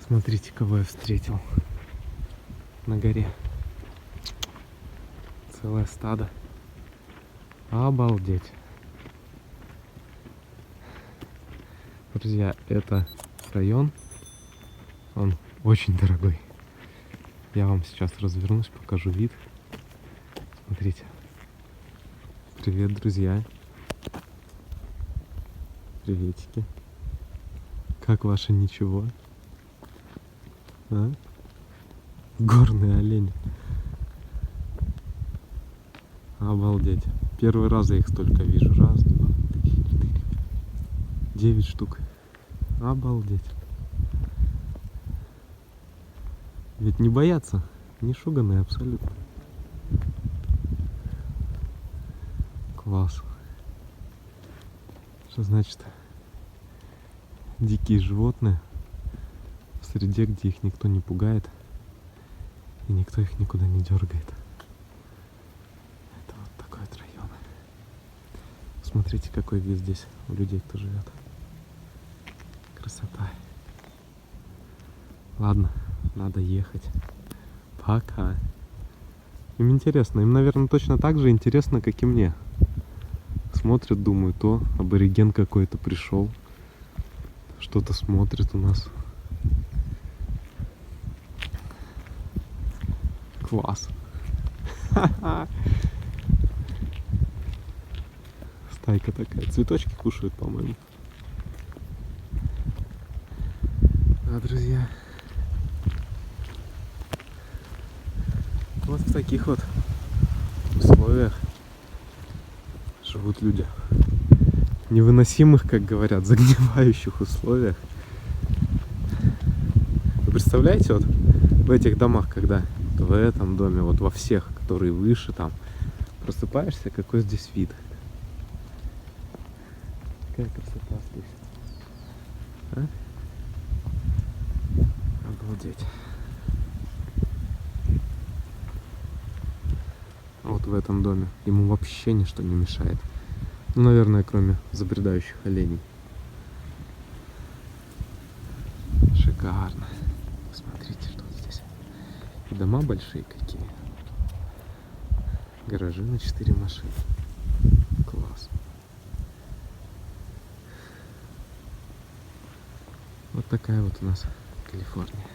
Смотрите, кого я встретил на горе. Целое стадо. Обалдеть. Друзья, это район, он очень дорогой. Я вам сейчас развернусь, покажу вид. Смотрите. Привет, друзья. Приветики. Как ваше ничего? А? Горные олени. Обалдеть. Первый раз я их столько вижу. Раз, два, три, 4, 9 штук. Обалдеть. Ведь не боятся. Не шуганые абсолютно. Класс. Что значит? Дикие животные в среде, где их никто не пугает и никто их никуда не дергает. Это вот такой вот район. Смотрите, какой вид здесь у людей, кто живет. Красота. Ладно, надо ехать. Пока. Им интересно. Им, наверное, точно так же интересно, как и мне. Смотрят, думают, о, абориген какой-то пришел. Что-то смотрит у нас. Класс. Стайка такая. Цветочки кушают, по-моему. А, друзья, вот в таких вот условиях живут люди. Невыносимых, как говорят, загнивающих условиях. Вы представляете, вот в этих домах, когда в этом доме, вот во всех, которые выше, там, просыпаешься, какой здесь вид. Какая красота здесь. А? Обалдеть. Вот в этом доме ему вообще ничто не мешает. Ну, наверное, кроме забредающих оленей. Шикарно. Смотрите, что здесь. И дома большие какие. Гаражи на 4 машины. Класс. Вот такая вот у нас Калифорния.